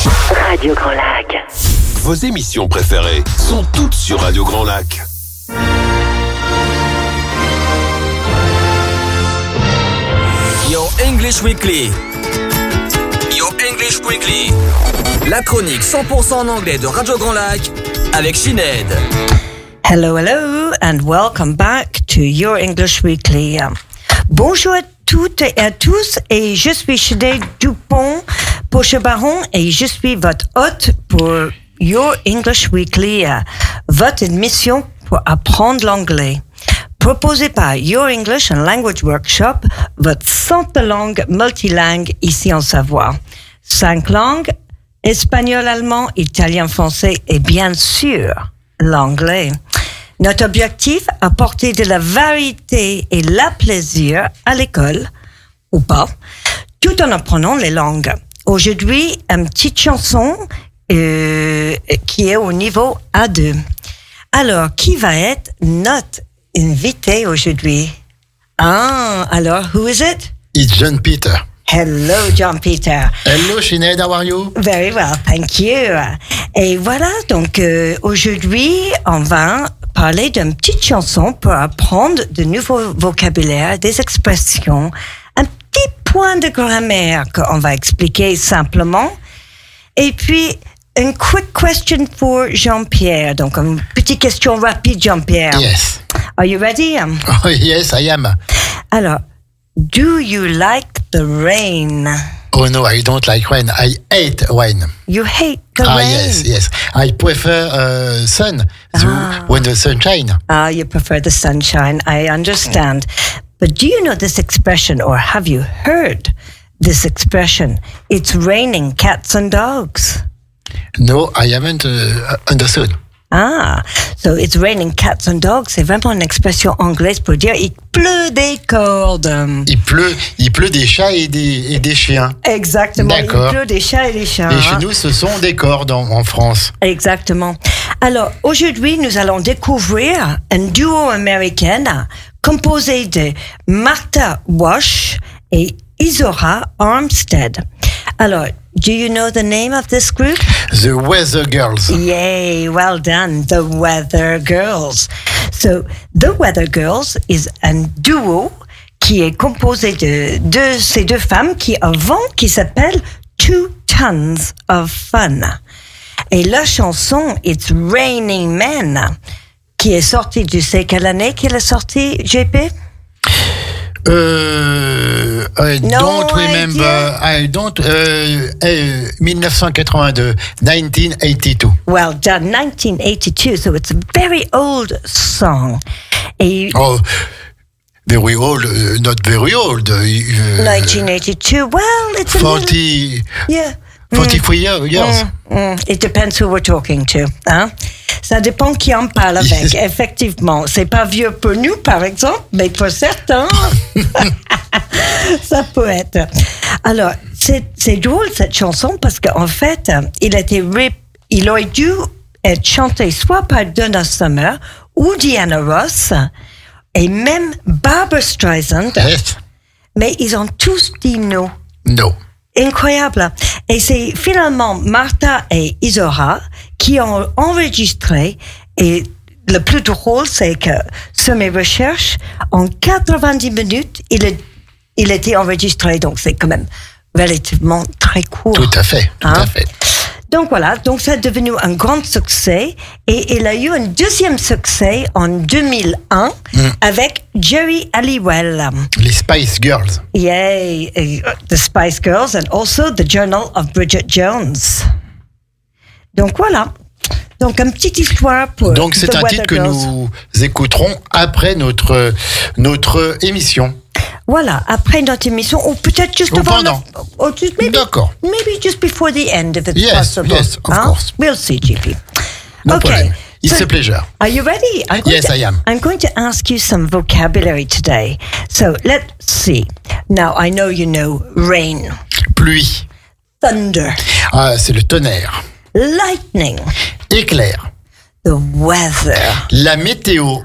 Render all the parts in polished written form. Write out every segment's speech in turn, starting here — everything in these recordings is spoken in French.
Radio Grand Lac. Vos émissions préférées sont toutes sur Radio Grand Lac. Your English Weekly. Your English Weekly. La chronique 100% en anglais de Radio Grand Lac avec Sinead. Hello, hello, and welcome back to Your English Weekly. Bonjour à toutes et à tous, et je suis Sinead Dupont-Pochebaron, et je suis votre hôte pour Your English Weekly, votre émission pour apprendre l'anglais. Proposé par Your English and Language Workshop, votre centre de langue multilingue ici en Savoie. 5 langues, espagnol, allemand, italien, français et bien sûr l'anglais. Notre objectif, apporter de la variété et la plaisir à l'école, ou pas, tout en apprenant les langues. Aujourd'hui, une petite chanson qui est au niveau A2. Alors, qui va être notre invité aujourd'hui? Alors, who is it? It's John Peter. Hello, John Peter. Hello, Sinead, how are you? Very well, thank you. Et voilà, donc aujourd'hui, on va parler d'une petite chanson pour apprendre de nouveaux vocabulaires, des expressions, un petit point de grammaire qu'on va expliquer simplement. Et puis, une quick question for Jean-Pierre. Donc, une petite question rapide, Jean-Pierre. Yes. Are you ready? Oh, yes, I am. Alors, do you like the rain? Oh no, I don't like rain. I hate rain. You hate the rain? Yes. I prefer sun when the sun shines. You prefer the sunshine. I understand. But do you know this expression, or have you heard this expression? It's raining cats and dogs. No, I haven't understood. So it's raining cats and dogs. C'est vraiment une expression anglaise pour dire il pleut des cordes. Il pleut des chats et des chiens. Exactement. D'accord. Il pleut des chats et des chiens. Et chez nous, ce sont des cordes en France. Exactement. Alors, aujourd'hui, nous allons découvrir un duo américain composé de Martha Wash et Isora Armstead. Alors, do you know the name of this group? The Weather Girls. Yay, well done, the Weather Girls. So, the Weather Girls is un duo qui est composé de ces deux femmes qui s'appelle Two Tons of Fun. Et la chanson It's Raining Men, qui est sortie, tu sais quelle année qu'elle est sortie, JP? I don't remember. I don't. 1982, 1982. Well done, 1982. So it's a very old song. Oh, very old. Not very old. 1982. Well, it's 40. Yeah. 43 years. It depends who we're talking to. Hein? Ça dépend qui en parle avec. Effectivement, c'est pas vieux pour nous, par exemple, mais pour certains, ça peut être. Alors, c'est drôle cette chanson parce qu'en fait, il aurait dû être chanté soit par Donna Summer ou Diana Ross et même Barbra Streisand. Yes. Mais ils ont tous dit non. No. Incroyable. Et c'est finalement Martha et Isora qui ont enregistré, et le plus drôle, c'est que sur mes recherches, en 90 minutes, il était enregistré, donc c'est quand même relativement très court. Tout à fait, tout à fait. Donc voilà, donc ça est devenu un grand succès, et il a eu un deuxième succès en 2001 avec Jerry Halliwell. Les Spice Girls. Yay, the Spice Girls, and also the Journal of Bridget Jones. Donc voilà. Donc, une petite histoire pour Donc, c'est un titre que nous écouterons après notre émission. Voilà, après notre émission, ou peut-être juste avant. D'accord. Maybe just before the end, if it's possible. Yes, of course. We'll see, GP. No problem. It's a pleasure. Are you ready? Yes, I am. I'm going to ask you some vocabulary today. So, let's see. Now, I know you know rain. Pluie. Thunder. C'est le tonnerre. Lightning. Éclair. The weather. La météo.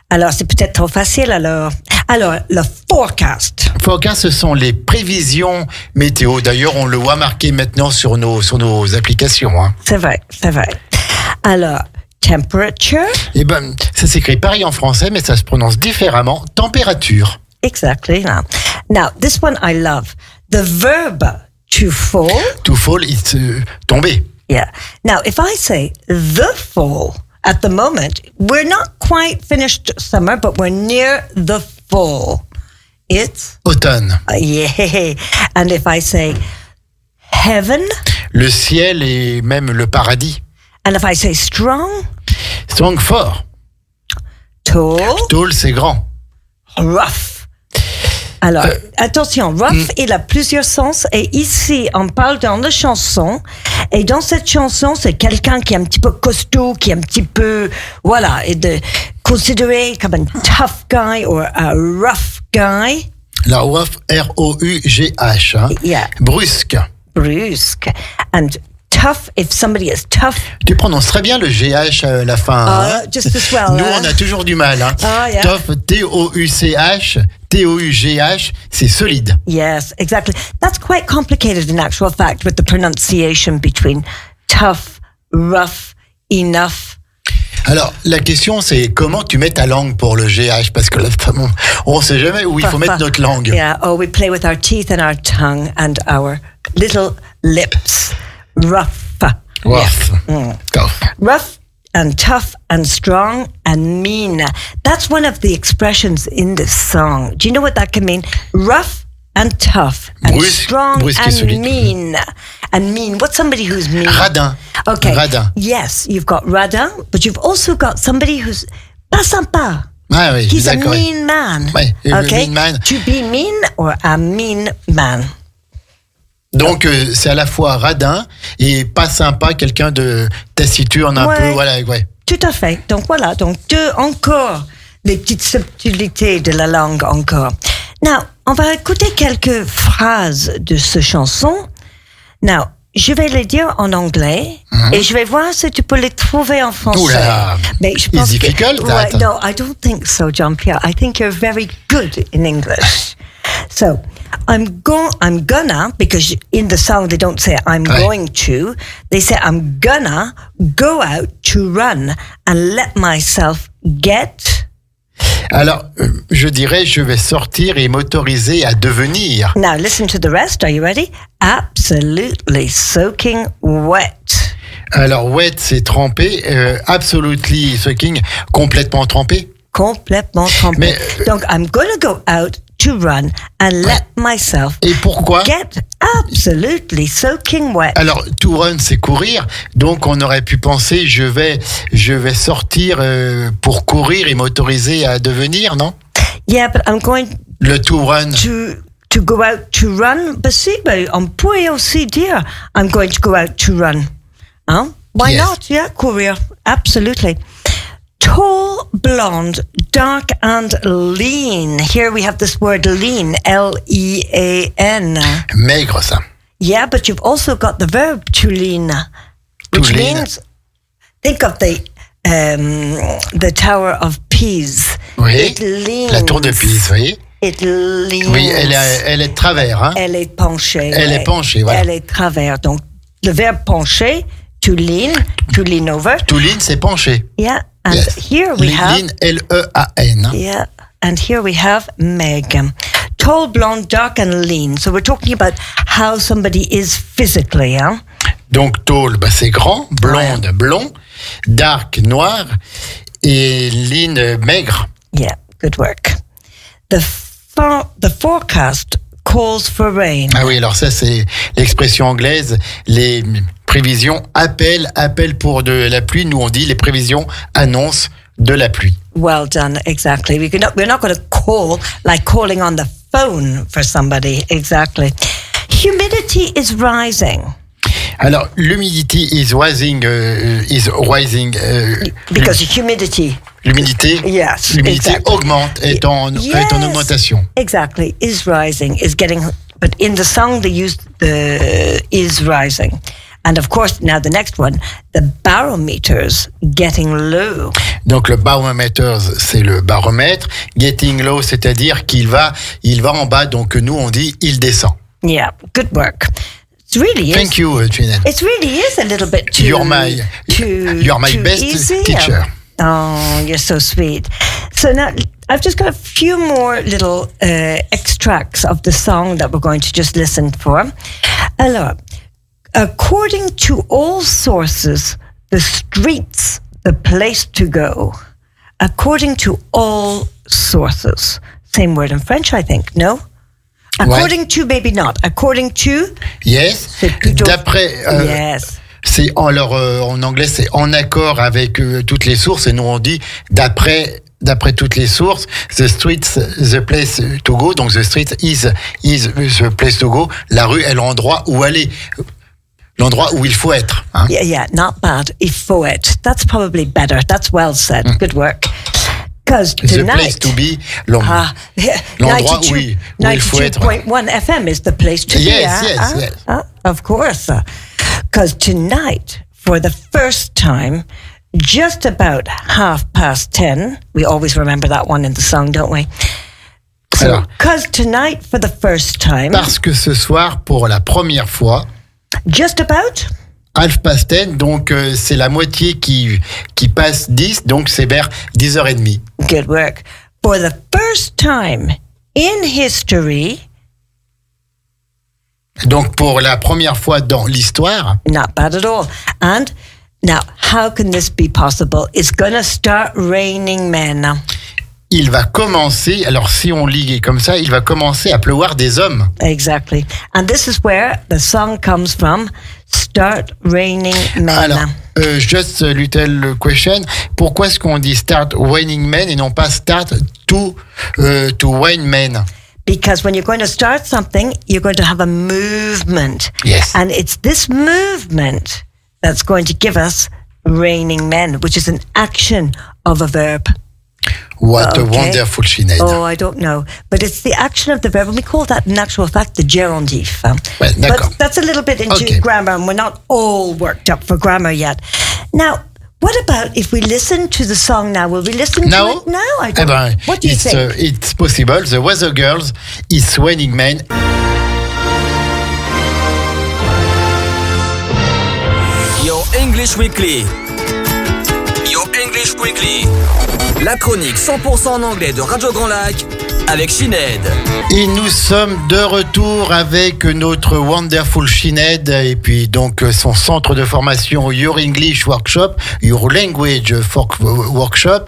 Alors, c'est peut-être trop facile, alors. Alors, le forecast. Forecast, ce sont les prévisions météo. D'ailleurs, on le voit marqué maintenant sur nos applications. Hein. C'est vrai. Alors, temperature. Eh ben, ça s'écrit pareil en français, mais ça se prononce différemment. Température. Exactly. Now, this one I love. The verb to fall. To fall, it's tomber. Yeah. Now, if I say the fall, at the moment, we're not quite finished summer, but we're near the fall. It's? Automne. Yeah. And if I say heaven. Le ciel et même le paradis. And if I say strong. Strong, fort. Tall. Tall, c'est grand. Rough. Alors, attention, rough, il a plusieurs sens. Et ici, on parle dans la chanson. Et dans cette chanson, c'est quelqu'un qui est un petit peu costaud, qui est un petit peu, voilà, et de considéré comme un tough guy ou un rough guy. La rough, R-O-U-G-H. Hein. Yeah. Brusque. And tough, if somebody is tough. Tu prononces très bien le GH à la fin. Hein. Just as well. Nous, on a toujours du mal. Hein. Yeah. Tough, T-O-U-C-H, T-O-U-G-H, c'est solide. Yes, exactly. That's quite complicated in actual fact with the pronunciation between tough, rough, enough. Alors, la question, c'est comment tu mets ta langue pour le GH? Parce que là, on ne sait jamais où il faut mettre notre langue. Yeah, we play with our teeth and our tongue and our little lips. Rough. Rough. Yeah. Tough. Rough and tough and strong and mean. That's one of the expressions in this song. Do you know what that can mean? Rough and tough and strong and mean. And mean. What's somebody who's mean? Radin. Okay. Radin. Yes, you've got radin, but you've also got somebody who's pas sympa. Ah oui, He's a mean man. Ouais, okay? Mean man. To be mean or a mean man. Donc, c'est à la fois radin et pas sympa, quelqu'un de taciturne un peu, voilà, ouais. Tout à fait. Donc, voilà. Donc, encore, des petites subtilités de la langue encore. Now, on va écouter quelques phrases de cette chanson. Now, je vais les dire en anglais et je vais voir si tu peux les trouver en français. Oula, mais je pense it's difficult, that. No, I don't think so, Jean-Pierre. I think you're very good in English. So, I'm gonna, because in the song they don't say I'm going to, they say I'm gonna go out to run and let myself get. Alors, je dirais, je vais sortir et m'autoriser à devenir. Now listen to the rest. Are you ready? Absolutely soaking wet. Alors, wet, c'est trempé. Absolutely soaking, complètement trempé. Complètement trempé. Mais, donc, I'm gonna go out to run and let myself et pourquoi? Get absolutely soaking wet. Alors, to run, c'est courir. Donc, on aurait pu penser, je vais sortir pour courir et m'autoriser à devenir, non? Yeah, but I'm going le to run. To go out to run. But see, on pourrait aussi dire, I'm going to go out to run. Hein? Why not? Yeah, courir. Absolutely. Tall, blonde, dark and lean. Here we have this word lean, L-E-A-N. Maigre, ça. Yeah, but you've also got the verb to lean, which means, think of the Tower of Pise. Oui, it leans. La tour de Pise, oui. It leans. Oui, elle est de travers. Hein? Elle est penchée. Elle est penchée, voilà. Elle est de travers. Donc, le verbe pencher, to lean over. To lean, c'est pencher. Yeah. And here we have L-E-A-N. Yeah, and here we have Meg. Tall, blonde, dark and lean. So we're talking about how somebody is physically, hein? Donc tall, c'est grand, blonde, blond, dark, noir et lean, maigre. Yeah, good work. The forecast calls for rain. Ah oui, alors ça c'est l'expression anglaise, les prévisions appellent pour de la pluie. Nous on dit les prévisions annoncent de la pluie. Well done, exactly. We're not going to call like calling on the phone for somebody, exactly. Humidity is rising. Alors l'humidity is rising, because humidity. L'humidité, yes, l'humidité exactly. augmente, est en augmentation. Exactly, is rising, is getting. But in the song they used the is rising, And of course, now the next one, the barometer's getting low. Donc le barometer, c'est le baromètre. Getting low, c'est-à-dire qu'il va en bas. Donc nous, on dit il descend. Yeah, good work. It really is. Thank you, Jeanette. It really is a little bit too. You're my too best easy. teacher. Oh, you're so sweet. So now I've just got a few more little extracts of the song that we're going to just listen for. Alors, according to all sources, the street's the place to go. According to all sources. Same word in French, I think, no? According to, maybe not. According to? Yes. C'est plutôt... D'après... yes. C'est en anglais, c'est en accord avec toutes les sources. Et nous, on dit d'après toutes les sources, the street's the place to go. Donc, the street is the place to go. La rue est l'endroit où aller. L'endroit où il faut être. Hein? Yeah, not bad. Il faut être. That's probably better. That's well said. Good work. Because tonight... The place to be. L'endroit où il faut être. 92.1 FM is the place to be. Yes. Of course. Because tonight, for the first time, just about 10:30, we always remember that one in the song, don't we? So, because tonight, for the first time... Parce que ce soir, pour la première fois... Just about 10:30, donc c'est la moitié qui passe 10, donc c'est vers 10h30. Good work. For the first time in history... Donc, pour la première fois dans l'histoire. Not bad at all. And now, how can this be possible? It's going to start raining men. Il va commencer, alors si on lit comme ça, il va commencer à pleuvoir des hommes. Exactly. And this is where the song comes from. Start raining men. Alors, just a little question. Pourquoi est-ce qu'on dit start raining men et non pas start to rain men? Because when you're going to start something, you're going to have a movement. Yes. And it's this movement that's going to give us raining men, which is an action of a verb. What a wonderful Sinead. Oh, I don't know. But it's the action of the verb, and we call that, in actual fact, the gerundive. Well, but that's a little bit into grammar, and we're not all worked up for grammar yet. Now, what about if we listen to the song now? Will we listen to it now? I don't know. What do you think? It's possible. The Weather Girls is Raining Men. Your English Weekly. Your English Weekly. La chronique 100% en anglais de Radio Grand Lac avec Sinead. Et nous sommes de retour avec notre wonderful Sinead et puis donc son centre de formation Your English Workshop, Your Language Workshop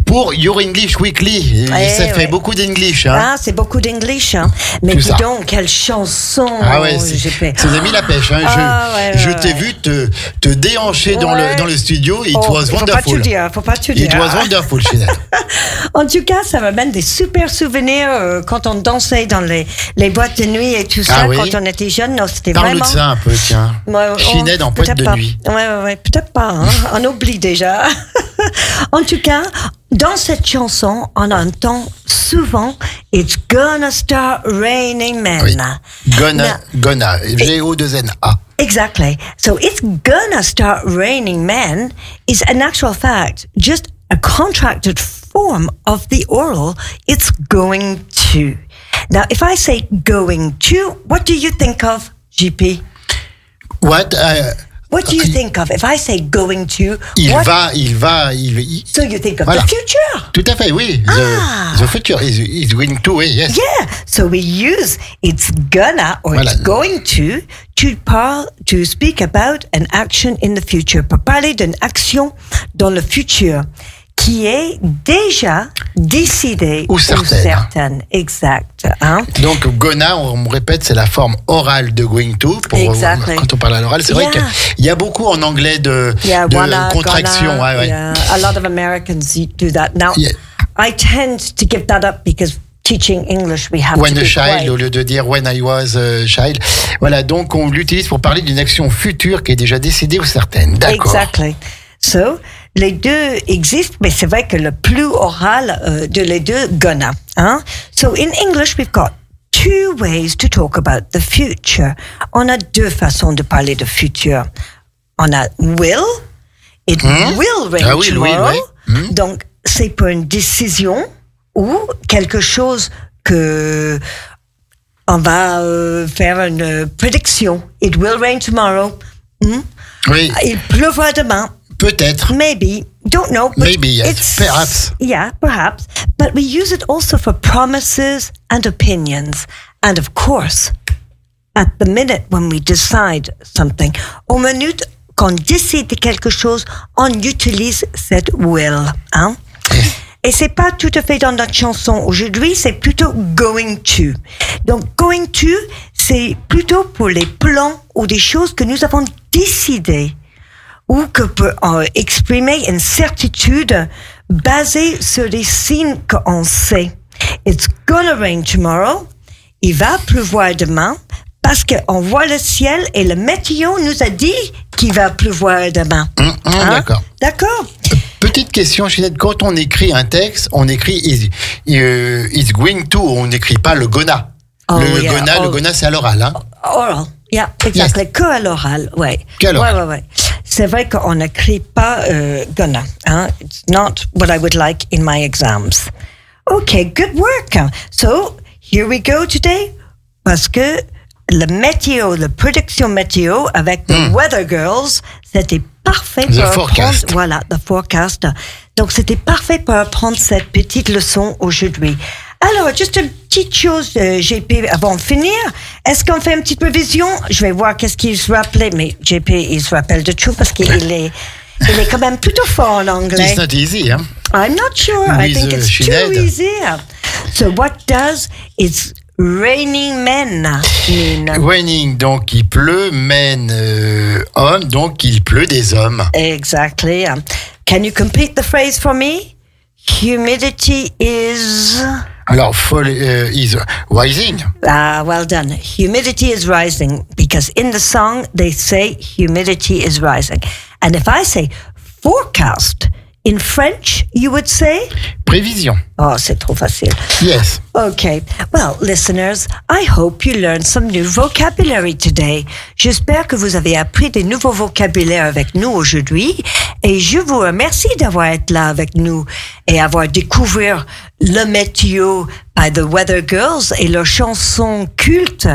pour Your English Weekly. Ça fait beaucoup d'English. Hein. Ah, c'est beaucoup d'English. Hein. Mais dis donc, quelle chanson. Ah ouais, ça nous a mis la pêche. Hein. Je t'ai vu te déhancher dans le studio. It was wonderful. Faut pas tout dire. It was wonderful, Sinead. En tout cas, ça m'amène des super souvenirs quand on dansait dans les boîtes de nuit et tout ça, quand on était jeune. Non, c'était Parle-nous vraiment... de ça un peu, tiens. Sinead en boîte de nuit. Ouais, peut-être pas. Hein. On oublie déjà. En tout cas, dans cette chanson, on entend souvent « It's gonna start raining men oui. ». Gonna, G-O-2-N-A. Exactly. So, it's gonna start raining men is an actual fact, just a contracted form of the oral, it's going to. Now, if I say going to, what do you think of, GP? What do you think of? If I say going to, il va. So you think of the future? Tout à fait, oui. The future is going to, oui, yes. Yeah. So we use it's gonna or it's going to speak about an action in the future. Pour parler d'une action dans le futur qui est déjà décidée ou certaine. Exact. Hein? Donc, gonna, on répète, c'est la forme orale de going to. Quand on parle à l'oral, c'est vrai qu'il y a beaucoup en anglais de contractions. Yeah. A lot of Americans do that. Now, I tend to give that up because teaching English, we have when to a be child, quiet. Au lieu de dire when I was a child. Voilà, donc on l'utilise pour parler d'une action future qui est déjà décidée ou certaine. D'accord. Exactly. So, les deux existent, mais c'est vrai que le plus oral de les deux, gonna. Hein? So, in English, we've got two ways to talk about the future. On a deux façons de parler de futur. On a will. It will rain tomorrow. Donc, c'est pour une décision ou quelque chose que on va faire une prédiction. It will rain tomorrow. Oui. Il pleuvra demain. Peut-être. Maybe. Don't know. But Maybe, yes. Perhaps. Yeah, perhaps. But we use it also for promises and opinions. And of course, at the minute when we decide something, au minute qu'on décide de quelque chose, on utilise cette will. Hein? Et c'est pas tout à fait dans notre chanson aujourd'hui, c'est plutôt going to. Donc, going to, c'est plutôt pour les plans ou des choses que nous avons décidées ou que peut exprimer une certitude basée sur des signes qu'on sait. It's gonna rain tomorrow. Il va pleuvoir demain parce qu'on voit le ciel et le météo nous a dit qu'il va pleuvoir demain. D'accord. D'accord. Petite question, Ginette, quand on écrit un texte, on écrit is going to, on n'écrit pas le gonna. Le gonna, c'est à l'oral. Hein? Oral, yeah, exactly. Yes. Que à l'oral, ouais. Que à l'oral. Ouais. C'est vrai qu'on n'écrit pas gonna. Hein? It's not what I would like in my exams. Okay, good work. So, here we go today. Parce que le météo, la prédiction météo avec the Weather Girls, c'était parfait pour apprendre. Voilà, the forecast. Donc, c'était parfait pour apprendre cette petite leçon aujourd'hui. Alors, juste une petite chose, JP, avant de finir. Est-ce qu'on fait une petite révision? Je vais voir qu'est-ce qu'il se rappelait, mais JP, il se rappelle de tout parce qu'il est quand même plutôt fort en anglais. It's not easy, hein? I'm not sure. I think it's too easy. So what does it's raining men mean? Raining, donc il pleut, men, homme, donc il pleut des hommes. Exactly. Can you complete the phrase for me? Humidity is... Alors, is rising. Well done. Humidity is rising because in the song they say humidity is rising. And if I say forecast, in French, you would say? Prévision. Oh, c'est trop facile. Yes. Okay. Well, listeners, I hope you learned some new vocabulary today. J'espère que vous avez appris des nouveaux vocabulaires avec nous aujourd'hui. Et je vous remercie d'avoir été là avec nous et avoir découvert le météo by the Weather Girls et leur chanson culte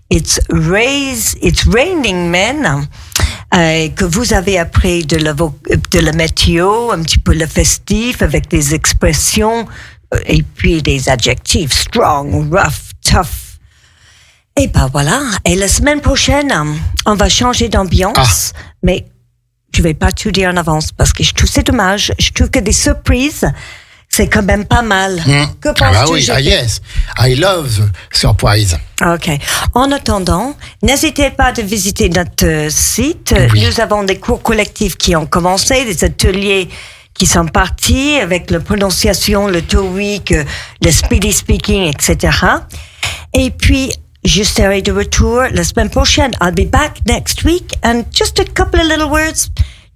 It's Raining Men. Que vous avez appris de la météo, un petit peu le festif avec des expressions et puis des adjectifs strong, rough, tough. Et ben voilà. Et la semaine prochaine, on va changer d'ambiance, mais je vais pas tout dire en avance parce que je trouve c'est dommage. Je trouve que des surprises, c'est quand même pas mal. Que penses-tu? Oui, yes. I love surprise. OK. En attendant, n'hésitez pas de visiter notre site. Oui. Nous avons des cours collectifs qui ont commencé, des ateliers qui sont partis avec la prononciation, le TOEIC, le speedy speaking, etc. Et puis, je serai de retour la semaine prochaine. I'll be back next week. And just a couple of little words.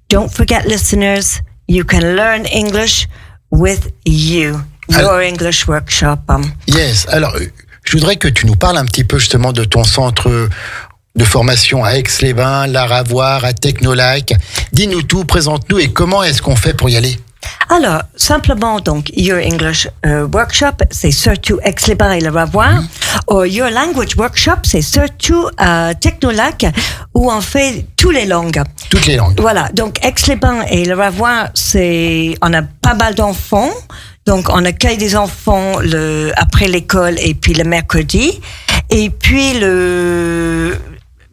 Don't forget, listeners, you can learn English with your English workshop. Yes. Alors, je voudrais que tu nous parles un petit peu justement de ton centre de formation à Aix-les-Bains, Laravoir, à Technolac. Dis-nous tout, présente-nous et comment est-ce qu'on fait pour y aller? Alors, simplement, donc, Your English Workshop, c'est surtout Aix-les-Bains et Laravoir. Ou Your Language Workshop, c'est surtout à Technolac, où on fait toutes les langues. Toutes les langues. Voilà. Donc, Aix-les-Bains et Laravoir, on a pas mal d'enfants. Donc, on accueille des enfants après l'école et puis le mercredi. Et puis, le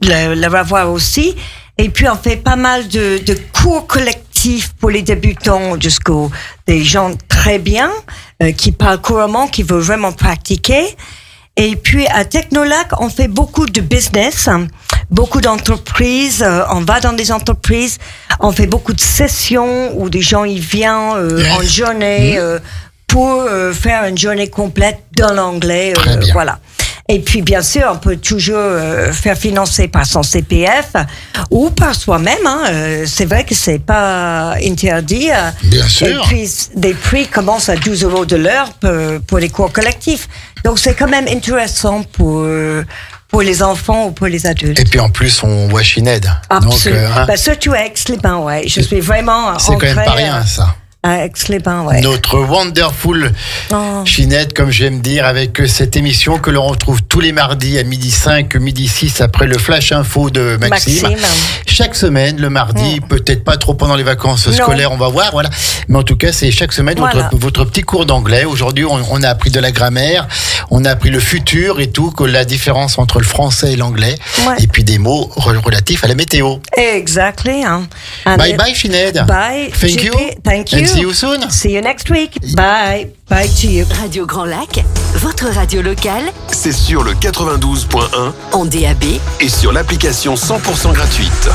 Laravoir aussi. Et puis, on fait pas mal de cours collectifs pour les débutants jusqu'aux des gens très bien, qui parlent couramment, qui veulent vraiment pratiquer. Et puis, à Technolac, on fait beaucoup de business, beaucoup d'entreprises. On va dans des entreprises. On fait beaucoup de sessions où des gens y viennent en journée pour faire une journée complète dans l'anglais. Voilà. Et puis, bien sûr, on peut toujours faire financer par son CPF ou par soi-même. C'est vrai que c'est pas interdit. Bien sûr. Et puis, des prix commencent à 12 € de l'heure pour les cours collectifs. Donc c'est quand même intéressant pour les enfants ou pour les adultes. Et puis en plus, on voit Sinead. Absolument. Donc, surtout à Aix-les-Bains, ouais. Je suis vraiment c'est quand même pas rien, ça. À Aix-les-Bains, ouais. Notre wonderful Sinead, comme j'aime dire, avec cette émission que l'on retrouve tous les mardis à 12h05, 12h06 après le Flash Info de Maxime. Chaque semaine, le mardi, peut-être pas trop pendant les vacances scolaires, on va voir, voilà. Mais en tout cas, c'est chaque semaine votre petit cours d'anglais. Aujourd'hui, on a appris de la grammaire, on a appris le futur et tout, que la différence entre le français et l'anglais, et puis des mots relatifs à la météo. Exactly. Bye bye, Sinead. Bye. Thank you. Thank you. And see you soon. See you next week. Bye. Bye to you. Radio Grand Lac, votre radio locale. C'est sur le 92.1 en DAB et sur l'application 100% gratuite.